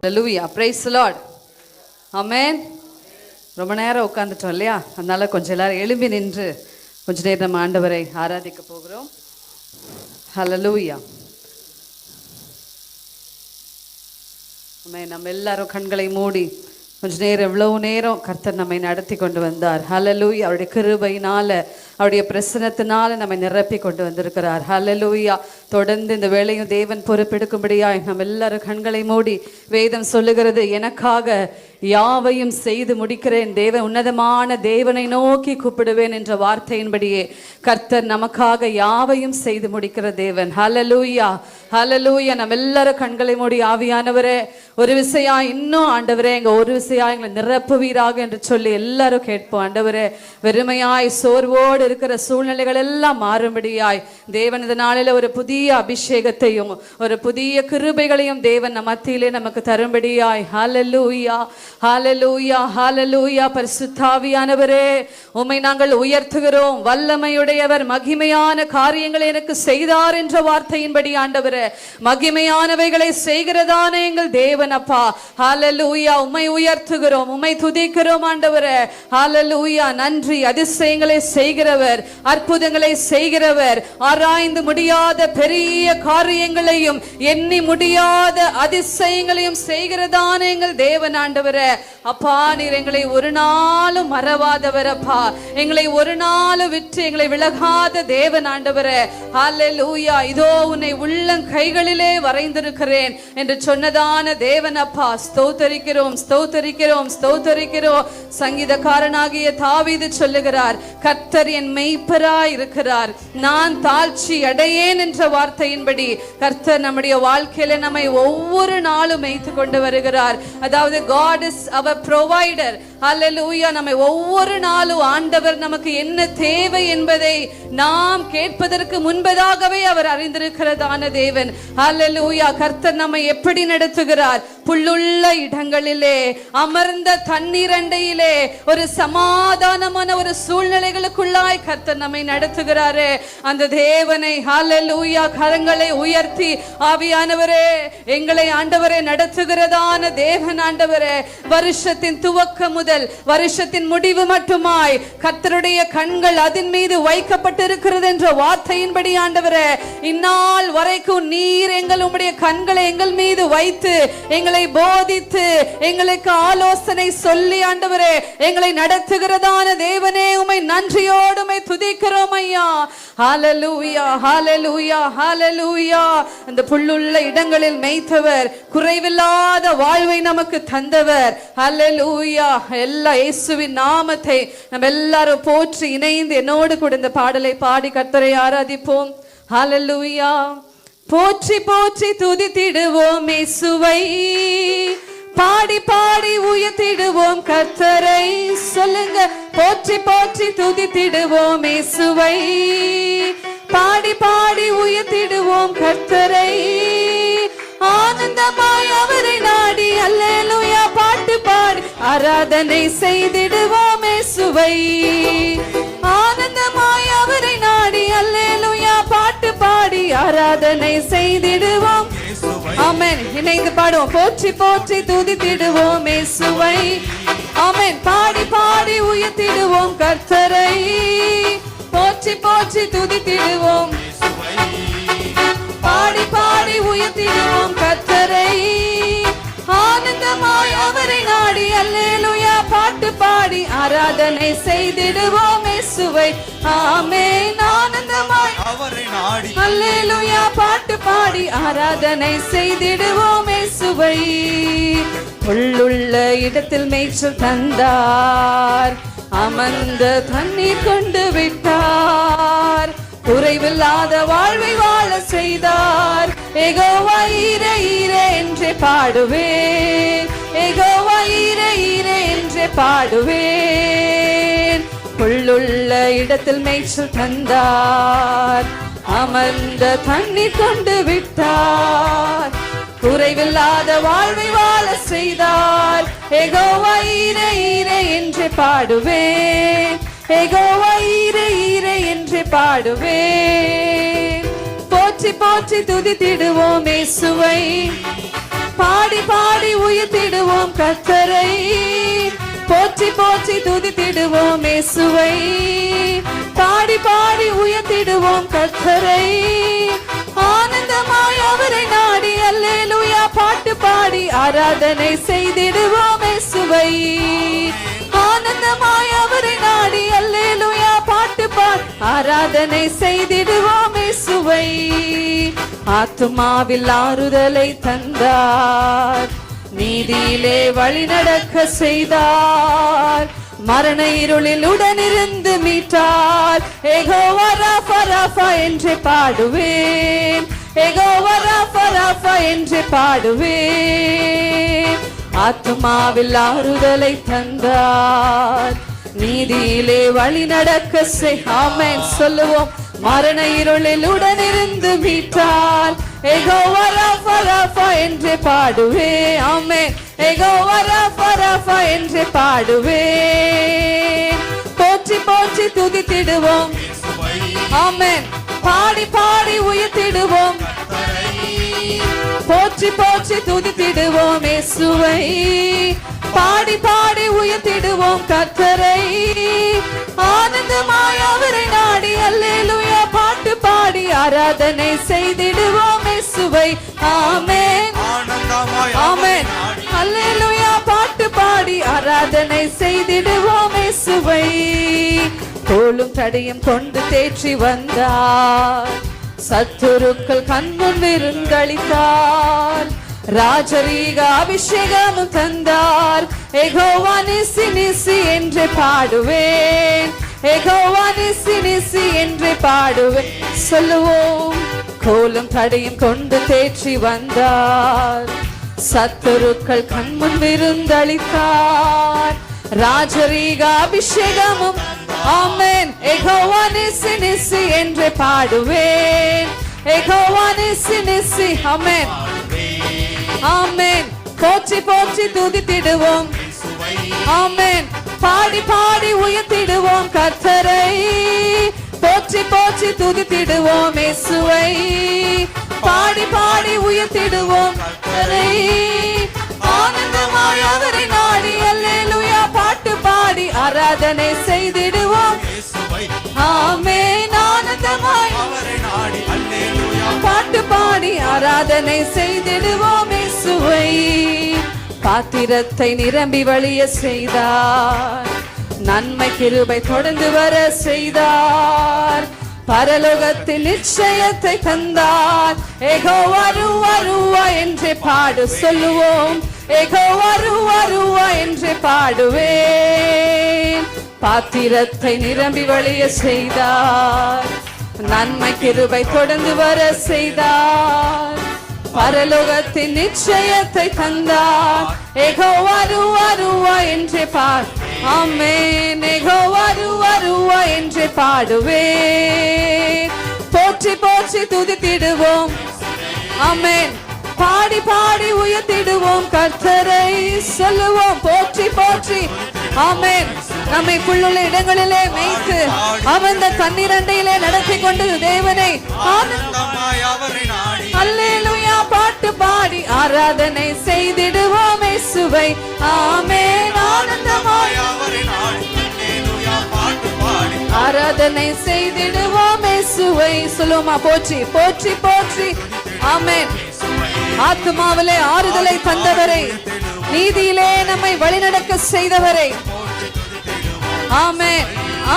Hallelujah. Praise the Lord. Amen. ரொம்ப நேரம் உட்கார்ந்துட்டோம் இல்லையா? அதனால கொஞ்சம் எல்லாரும் எழும்பி நின்று கொஞ்ச நேரம் நம்ம ஆண்டவரை ஆராதிக்க போகிறோம். Hallelujah. நம்ம எல்லாரும் கண்களை மூடி கொஞ்ச நேரம் எவ்வளவு நேரம் கர்த்தர் நம்மை நடத்தி கொண்டு வந்தார். ஹல்லேலூயா. அவருடைய கிருபையினால அவருடைய பிரசன்னத்தினால நம்மை நிரப்பி கொண்டு வந்திருக்கிறார். ஹல்லேலூயா. தொடர்ந்து இந்த வேளையும் தேவன் பொறுப்பெடுக்கும்படியாய் நம்ம எல்லாரும் கண்களை மூடி வேதம் சொல்லுகிறது, எனக்காக யாவையும் செய்து முடிக்கிறேன், தேவன் உன்னதமான தேவனை நோக்கி கூப்பிடுவேன் என்ற வார்த்தையின்படியே கர்த்தர் நமக்காக யாவையும் செய்து முடிக்கிற தேவன். ஹல்லேலூயா. ஹல்லேலூயா. நம்ம எல்லாரும் கண்களை மூடி ஆவியானவரே ஒரு விசையா இன்னும் ஆண்டவரே எங்க ஒரு விசையா எங்களை நிரப்புவீராக என்று சொல்லி எல்லாரும் கேட்போம். ஆண்டவரே வெறுமையாய் சோர்வோடு இருக்கிற சூழ்நிலைகள் எல்லாம் மாறும்படியாய் தேவன் இந்த நாளில ஒரு புதிய அபிஷேகத்தையும் ஒரு புதிய கிருபைகளையும் தேவன் நம் மத்தியிலே நமக்கு தரும்படியாய். ஹல்லேலூயா. ஹல்லேலூயா. ஹல்லேலூயா. பரிசுத்த ஆவியானவரே உம்மை நாங்கள் உயர்த்துகிறோம். வல்லமையுடையவர் மகிமையான காரியங்களை எனக்கு செய்தார் என்ற வார்த்தையின்படி ஆண்டவரே மகிமையானவைகளை செய்கிறதான எங்கள் தேவன் அப்பா. ஹல்லேலூயா. உம்மை உயர்த்துகிறோம், உம்மை துதிக்கிறோம் ஆண்டவரே. ஹல்லேலூயா. நன்றி. அதிசயங்களை செய்கிறவர், அற்புதங்களை செய்கிறவர், ஆராய்ந்து முடியாத பெரிய காரியங்களையும் எண்ணி முடியாத அதிசயங்களையும் செய்கிறதான எங்கள் தேவன் ஆண்டவரே. அப்பா நீர் எங்களை ஒரு நாளும் மறவாதவர் அப்பா, எங்களை ஒரு நாளும் விட்டு எங்களை விலகாத தேவன் ஆண்டவரே. ஹல்லேலூயா. இதோ உன்னை உள்ளம் கைகளிலே வரைந்திருக்கிறேன் என்று சொன்னதான தேவன் அப்பா. ஸ்தோத்தரிக்கிறோம், ஸ்தோத்தரிக்கிறோம், ஸ்தோத்தரிக்கிறோம். சங்கீதக்காரனாகிய தாவீது சொல்லுகிறார், கர்த்தர் என் மெய்ப்பராய் இருக்கிறார், நான் தாழ்ச்சி அடையேன் என்ற வார்த்தையின்படி கர்த்தர் நம்முடைய வாழ்க்கையில நம்மை ஒவ்வொரு நாளும் மேய்த்து கொண்டு வருகிறார். அதாவது God is our provider. ஹல்லேலூயா. நம்மை ஒவ்வொரு நாளும் ஆண்டவர் நமக்கு என்ன தேவை என்பதை நாம் கேட்பதற்கு முன்பதாகவே அவர் அறிந்திருக்கிறதான தேவன். ஹல்லேலூயா. கர்த்தர் நம்மை எப்படி நடத்துகிறார்? புல்லுள்ள இடங்களிலே, அமர்ந்த தண்ணீர் அண்டையிலே, ஒரு சமாதானமான ஒரு சூழ்நிலைகளுக்குள்ளாய் கர்த்தர் நம்மை நடத்துகிறாரே அந்த தேவனை ஹல்லேலூயா கரங்களை உயர்த்தி ஆவியானவரே எங்களை ஆண்டவரே நடத்துகிறதான தேவன் ஆண்டவரே. வருஷத்தின் துவக்கம் முதல் வருஷத்தின் முடிவு மட்டுமாய் கர்த்தருடைய கண்கள் அதன் மீது வைக்கப்பட்டிருக்கிறது என்ற வார்த்தையின்படி ஆண்டவரே இந்நாள் வரைக்கும் நீர் உம்முடைய கண்களை எங்கள் மீது வைத்து எங்களை போதித்து எங்களுக்கு ஆலோசனை சொல்லி ஆண்டவரே எங்களை நடத்துகிறதான தேவனே உம்மை நன்றியோடு உம்மை துதிக்கிறோம் ஐயா. ஹல்லேலூயா. ஹல்லேலூயா. ஹல்லேலூயா. அந்த புல்லுள்ள இடங்களில் மேய்த்தவர், குறைவில்லாத வாழ்வை நமக்கு தந்தவர். ஹல்லேலூயா. எல்லா இயேசுவின் நாமத்தை நம்ம எல்லாரும் போற்றி இணைந்து என்னோடு கூட இந்த பாடலை பாடி கர்த்தரை ஆராதிப்போம். ஹல்லேலூயா. போற்றி போற்றி துதித்திடுவோம் இயேசுவை, பாடி பாடி உயர்த்திடுவோம் கர்த்தரை. சொல்லுங்க, போற்றி போற்றி துதித்திடுவோம் இயேசுவை, பாடி பாடி உயர்த்திடுவோம் கர்த்தரை. ஆனந்தமாய் அவரை நாடி அல்லேலூயா பாட்டு பாடி ஆராதனை செய்திடுவோம் இயேசுவை. ஆனந்தமாய் அவரை நாடி அல்லேலூயா பாட்டு பாடி ஆராதனை செய்திடுவோம். ஆமென். இணைந்து பாடுவோம். போற்றி போற்றி துதித்திடுவோம் இயேசுவை, ஆமென். பாடி பாடி உயர்த்திடுவோம் கர்த்தரை. போற்றி போற்றி துதித்திடுவோம், பாடி பாடி உயர்த்திடுவோம் கர்த்தரை. ஆனந்தமாய் அவரை நாடி அல்லேலூயா பாட்டு பாடி ஆராதனை செய்திடுவோம் இயேசுவை. ஆமென். ஆனந்தமாய் அவரை நாடி அல்லேலூயா பாட்டு பாடி ஆராதனை செய்திடுவோம் இயேசுவை. உள்ளுள்ள இடத்தில் மேய்ச்சல் தந்தார், அமர்ந்த தண்ணீர் கொண்டு விட்டார், குறைவில்லாத வாழ்வை வாழ செய்தார். யெகோவா ஈரே ஈரே என்றே பாடுவேன், யெகோவா ஈரே ஈரே என்றே பாடுவேன். புல்லுள்ள இடத்தில் மேய்ச்சல் தந்தார், அமர்ந்த தண்ணீர் கொண்டு விட்டார், குறைவில்லாத வாழ்வை வாழ செய்தார். யெகோவா ஈரே ஈரே என்றே பாடுவேன், யெகோவா ஈரே ஈரே என்றே பாடுவேன். போற்றி போற்றி துதித்திடுவோம் இயேசுவை, பாடி பாடி உயர்த்திடுவோம் கர்த்தரை, போற்றி போற்றி துதித்திடுவோம் இயேசுவை. பாடி பாடி உயர்த்திடுவோம் கர்த்தரை, ஆனந்தமாய் அவரை நாடி அல்லேலூயா பாட்டு பாடி ஆராதனை செய்திடுவோம் இயேசுவை. ஆனந்தமாய் அவரை நாடி அல்லேலூயா பாட்டு பாடி ஆராதனை செய்திடுவோம் இயேசுவை. ஆத்துமாவில் ஆறுதலை தந்தார், நீதியிலே வழி நடக்க செய்தார், மரண இருளில் உடனிருந்து மீட்டார். யெகோவா ராஃபா ராஃபா என்று பாடுவேன், யெகோவா ராஃபா ராஃபா என்று பாடுவேன். ஆத்துமாவில் ஆறுதலை தந்தார், நீதியிலே வழி நடக்க செய். ஆமென் சொல்லுவோம். மரண இருளில் உடனிருந்து மீட்டார். யெகோவா ராஃபா ராஃபா என்று பாடுவேன். ஆமென். யெகோவா ராஃபா ராஃபா என்று பாடுவேன். போற்றி போற்றி துதித்திடுவோம். ஆமென். பாடி பாடி உயர்த்திடுவோம், போற்றி போற்றி துதித்திடுவோம் இயேசுவை. பாடி பாடி உயர்த்திடுவோம் கர்த்தரை, ஆனந்தமாய் அவரை நாடி அல்லேலூயா பாட்டு பாடி ஆராதனை செய்திடுவோம் இயேசுவை. ஆமென் ஆமென் அல்லேலூயா பாட்டு பாடி ஆராதனை செய்திடுவோம் இயேசுவை. தோளும் தடியும் கொண்டு தேற்றி வந்தார், சத்துருக்கள் கண்முன் விருந்தளித்தார், ராஜரீக அபிஷேகமும் தந்தார். யெகோவா நிசி நிசி என்று பாடுவேன், யெகோவா நிசி நிசி என்று பாடுவேன். சொல்லுவோம். கோலும் தடையும் கொண்டு தேற்றி வந்தார், சத்துருக்கள் கண்முன் விருந்தளித்தார், ராஜரீக அபிஷேகமும். ஆமென். யெகோவா நிசி நிசி என்று பாடுவேன், யெகோவா நிசி நிசி. ஆமென் ஆமென். போற்றி போற்றி துதித்திடுவோம். ஆமென். பாடி பாடி உயர்த்திடுவோம் கர்த்தரை, போற்றி போற்றி துதித்திடுவோம் இயேசுவை. பாடி பாடி உயர்த்திடுவோம் கர்த்தரை, ஆனந்தமாய் அவரை நாடி அல்லேலூயா பாட்டு பாடி ஆராதனை செய்திடுவோம். ஆமென். ஆனந்தமாய் அவரை நாடி அல்லேலூயா பாட்டு பாடி ஆராதனை செய்திடுவோம் இயேசுவை. பாத்திரத்தை நிரம்பி வழிய செய்தார், நன்மை கிருபை தொடர்ந்து வர செய்தார், பரலோகத்தில் நிச்சயத்தை தந்தார். யெகோவா ரூவா ரூவா என்று பாடு. சொல்லுவோம். யெகோவா ரூவா ரூவா என்று பாடுவேன். பாத்திரத்தை நிரம்பி வழிய செய்தார், நன்மை கிருபை தொடர்ந்து வர செய்தார், பரலோகத்தின் நிச்சயத்தை தந்தார். யெகோவா ரூவா ரூவா என்று பாடு. ஆமென். யெகோவா ரூவா ரூவா என்று பாடுவேன். போற்றி போற்றி துதித்திடுவோம். ஆமென். பாடி பாடி உயர்த்திடுவோம் கர்த்தரை. சொல்லுவோம். போற்றி போற்றி. ஆமென். நம்மை புல்லுள்ள இடங்களிலே மேய்த்து அவந்த தண்ணீரண்டையிலே நடத்தி கொண்டு தேவனை அல்லேலூயா பாட்டு பாடி ஆராதனை செய்திடுவோம் இயேசுவை. ஆமென். ஆனந்தமாய் ஆராதனை செய்திடுவோம் இயேசுவை. சொல்லுமா. போற்றி போற்றி போற்றி. ஆமென். ஆத்துமாவிலே ஆறுதலை தந்தவரை, நீதியிலே நம்மை வழிநடக்க செய்தவரை. ஆமென்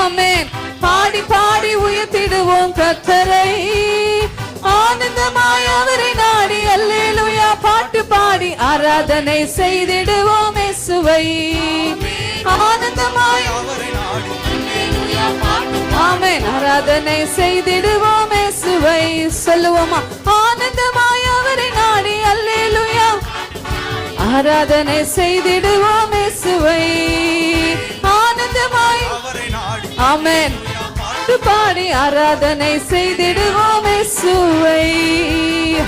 ஆமென். பாடி பாடி உயர்த்திடுவோம் கர்த்தரை, ஆனந்தமாய் அவரை நாடி அல்லேலூயா பாட்டு பாடி ஆராதனை செய்திடுவோம் இயேசுவை. ஆனந்தமாய் ஆமென் ஆராதனை செய்திடுவோம் இயேசுவை. சொல்லுவோமா. ஆனந்தமாய் அவரை நாடி அல்லேலூயா ஆராதனை செய்திடுவோம் இயேசுவை. ஆனந்தமாய் ஆமென் பாட்டு பாடி ஆராதனை செய்திடுவோம் இயேசுவை.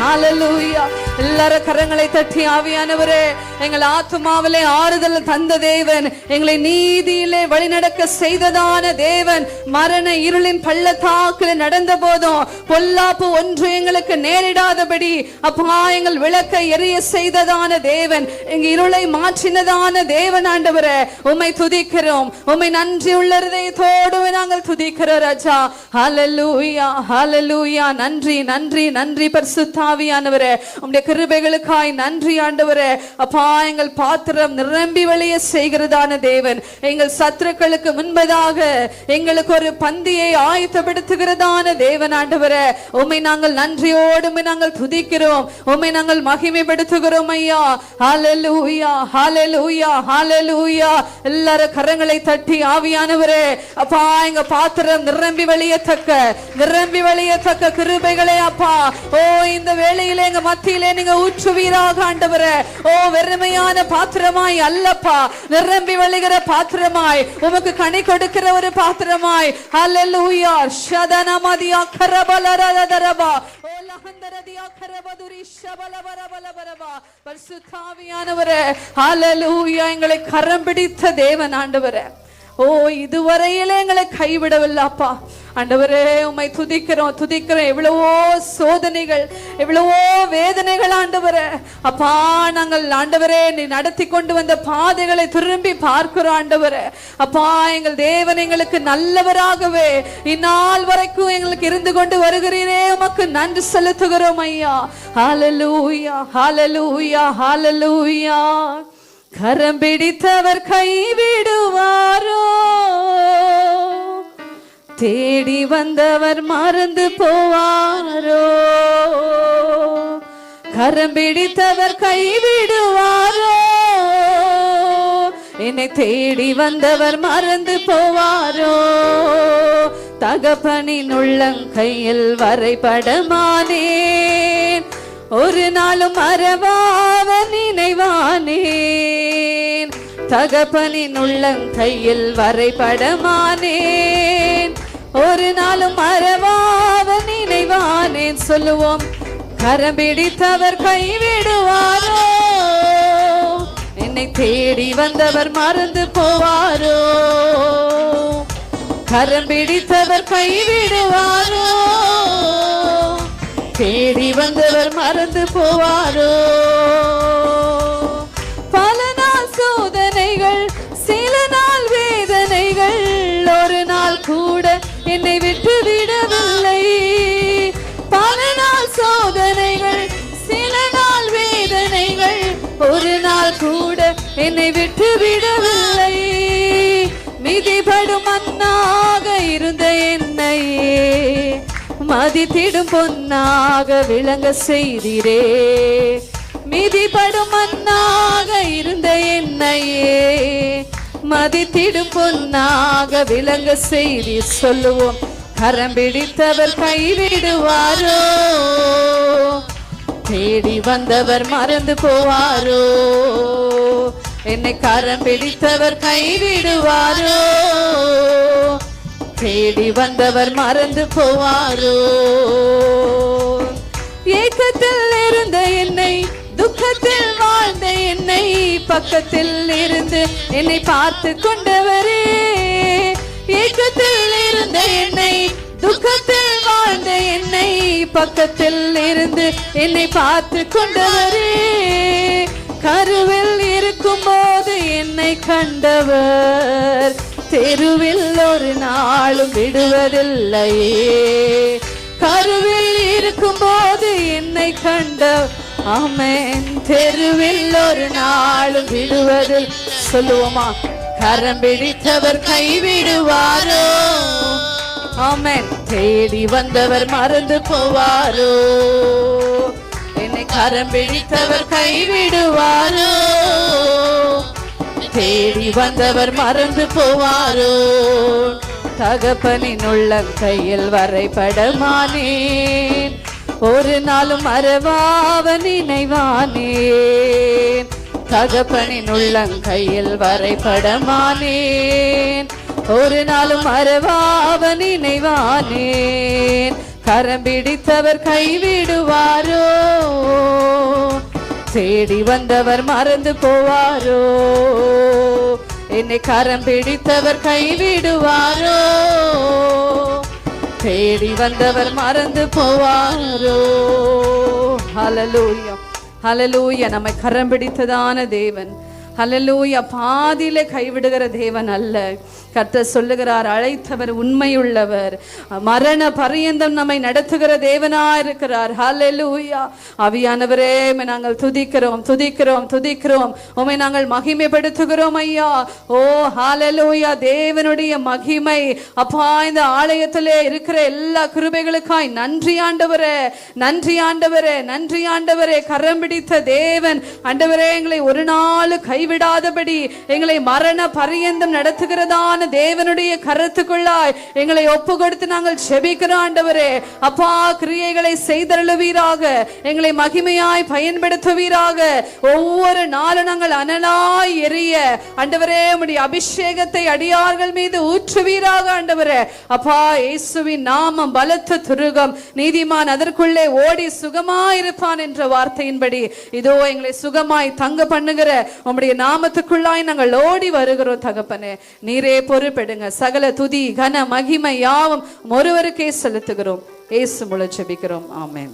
ஹalleluya. எல்லாரும் கரங்களை தட்டி ஆவியானவரே, எங்கள் ஆத்துமாவிலே ஆறுதல் தந்த தேவன், எங்களை நீதியிலே வழிநடக்க செய்ததான தேவன், மரண இருளின் பள்ளத்தாக்கில் நடந்த போதும் பொல்லாப்பு ஒன்று எங்களுக்கு நேரிடாதபடி அப்பா எங்கள் விளக்கை எரிய செய்ததான தேவன், எங்க இருளை மாற்றினதான தேவன் ஆண்டவரே, உம்மை துதிக்கிறோம். உம்மை நன்றி உள்ள இதயத்தோடு நாங்கள் துதிக்கிறோம் ராஜா. ஹalleluya ஹalleluya. நன்றி நன்றி நன்றி பரிசுத்த ஆவியானவரே, உம்முடைய கிருபைகளுக்காய் நன்றி ஆண்டவரே. அப்பா எங்கள் பாத்திரம் நிரம்பி வழிய செய்கிறதான தேவன், எங்கள் சத்துருக்களுக்கு முன்பதாக எங்களுக்கு ஒரு பந்தியை ஆயத்தப்படுத்துகிறதான தேவன் ஆண்டவரே, உம்மை நாங்கள் நன்றியோடு நாங்கள் துதிக்கிறோம், உம்மை நாங்கள் மகிமைப்படுத்துகிறோம் ஐயா. ஹalleluya ஹalleluya ஹalleluya. எல்லாரும் கரங்களை தட்டி ஆவியானவரே, அப்பா எங்க பாத்திரம் நிரம்பி வழியத்தக்க கிருபைகளே அப்பா, ஓ இந்த வேளையிலே எங்க மத்தியிலே நீங்க ஊற்றுவீராக ஆண்டவரே. ஓ வெறுமையான பாத்திரமாய் அல்லப்பா, நிரம்பி வழிகிற பாத்திரமாய், உமக்கு கனி கொடுக்கிற ஒரு பாத்திரமாய். ஹalleluya. ஷதனமதியா கரபலரதரபா ஓ லஹந்தரதியா கரபதுரி ஷபலபரபலபரபா. பரிசுத்த ஆவியானவரே, ஹalleluya. எங்களை கரம் பிடித்த தேவன் ஆண்டவரே, ஓ இதுவரையிலே எங்களை கைவிடவில்லப்பா ஆண்டவரே. உம்மை துதிக்கிறோம். எவ்வளவோ சோதனைகள், எவ்வளவோ வேதனைகள் ஆண்டவரே. அப்பா நாங்கள் ஆண்டவரே நீ நடத்தி கொண்டு வந்த பாதைகளை திரும்பி பார்க்கிறோம் ஆண்டவரே. அப்பா எங்கள் தேவன் எங்களுக்கு நல்லவராகவே இந்நாள் வரைக்கும் எங்களுக்கு இருந்து கொண்டு வருகிறீரே, உமக்கு நன்றி செலுத்துகிறோம் ஐயா. ஹalleluya ஹalleluya ஹalleluya. கரம் பிடித்தவர் கைவிடுவாரோ, தேடி வந்தவர் மறந்து போவாரோ. கரம் பிடித்தவர் கைவிடுவாரோ, என்னை தேடி வந்தவர் மறந்து போவாரோ. தகப்பனின் உள்ளங்கையில் வரைபடமானேன், ஒரு நாளும் மறவாத நினைவானேன். தகப்பனின் உள்ளங்கையில் வரைபடமானேன், ஒரு நாளும் மறவாத நினைவானேன். சொல்லுவோம். கரம் பிடித்தவர் கைவிடுவாரோ, என்னை தேடி வந்தவர் மறந்து போவாரோ. கரம் பிடித்தவர் கைவிடுவாரோ, தேடி வந்தவர் மறந்து போவாரோ. பல நாள் சோதனைகள், சில நாள் வேதனைகள், ஒரு நாள் கூட என்னை விட்டு விடவில்லை. பல நாள் சோதனைகள், சில நாள் வேதனைகள், ஒரு நாள் கூட என்னை விட்டு விடவில்லை. மிதிபடும் மண்ணாக இருந்த என்னையே மதித்திடும் பொன்னாக விளங்க செய்தீரே. மிதிபடும் மண்ணாக இருந்த என்னையே மதித்திடும் பொன்னாக விளங்க செய்தி. சொல்லுவோம். கரம் பிடித்தவர் கைவிடுவாரோ, தேடி வந்தவர் மறந்து போவாரோ. என்னை கரம் பிடித்தவர் கைவிடுவாரோ, தேடி வந்தவர் மறந்து போவாரோ. ஏக்கத்தில் இருந்த என்னை, துக்கத்தில் வாழ்ந்த என்னை, பக்கத்தில் இருந்து என்னை பார்த்து கொண்டவரே. ஏக்கத்தில் இருந்த என்னை, துக்கத்தில் வாழ்ந்த என்னை, பக்கத்தில் இருந்து என்னை பார்த்து கொண்டவரே. கருவில் இருக்கும் போது என்னை கண்டவர், தெருவில் ஒரு நாளும் விடுவதில்லையே. கருவில் இருக்கும் போது என்னை கண்டவர், ஆமென், தெருவில் ஒரு நாளும் விடுவதில். சொல்லுவோமா. கரம் பிடித்தவர் கைவிடுவாரோ, ஆமென், தேடி வந்தவர் மறந்து போவாரோ. என்னை கரம் பிடித்தவர் கைவிடுவாரோ, தேடி வந்தவர் மறந்து போவாரோ. தகப்பனின் உள்ளங்கையில் வரைபடமானேன், ஒரு நாளும் மறவாத நினைவானேன். தகப்பனின் உள்ளங்கையில் வரைபடமானேன், ஒரு நாளும் மறவாவ நினைவானேன். கரம் பிடித்தவர் கைவிடுவாரோ? தேடி வந்தவர் மறந்து போவாரோ? என்னை கரம் பிடித்தவர் கைவிடுவாரோ? தேடி வந்தவர் மறந்து போவாரோ? ஹல்லேலூயா, ஹல்லேலூயா. நம்மை கரம் பிடித்ததான தேவன். ஹல்லேலூயா. பாதியிலே கைவிடுகிற தேவன் அல்ல. கர்த்தர் சொல்லுகிறார், அழைத்தவர் உண்மையுள்ளவர், மரண பரியந்தம் நம்மை நடத்துகிற தேவனா இருக்கிறார். ஹல்லேலூயா. ஆவியானவரே, நாங்கள் துதிக்கிறோம் துதிக்கிறோம் துதிக்கிறோம். உம்மை நாங்கள் மகிமைப்படுத்துகிறோம் ஐயா. ஓ ஹல்லேலூயா. தேவனுடைய மகிமை அப்பா இந்த ஆலயத்திலே இருக்கிற எல்லா கிருபைகளுக்காய் நன்றி ஆண்டவரே, நன்றி ஆண்டவரே, நன்றி ஆண்டவரே. கரம் பிடித்த தேவன் ஆண்டவரே, எங்களை ஒரு நாள் கைவிடாதபடி எங்களை மரண பரியந்தம் நடத்துகிறதான தேவனுடைய கருத்துக்குள்ளாய் எங்களை ஒப்பு கொடுத்து நாங்கள் செபிக்கிறோம் ஆண்டவரே. அப்பா, கிரியைகளை செய்தருளுவீராக, எங்களை மகிமையாய் பயன்படுத்துவீராக. ஒவ்வொரு நாளும் நாங்கள் அனலாய் எரிய ஆண்டவரே உம்முடைய அபிஷேகத்தை அடியார்கள் மீது ஊற்றுவீராக ஆண்டவரே. அப்பா, இயேசுவின் நாமம் பலத்த துருகம், நீதிமான் அதற்குள்ளே ஓடி சுகமாயிருப்பான் என்ற வார்த்தையின்படி இதோ எங்களை சுகமாய் தங்க பண்ணுகிற உம்முடைய நாமத்துக்குள்ளாய் நாங்கள் ஓடி வருகிறோம் தகப்பனே. நீரே பொறுப்பெடுங்க. சகல துதி கன மகிமை யாவும் ஒருவருக்கே செலுத்துகிறோம். இயேசு மூலம் ஜெபிக்கிறோம். ஆமென்.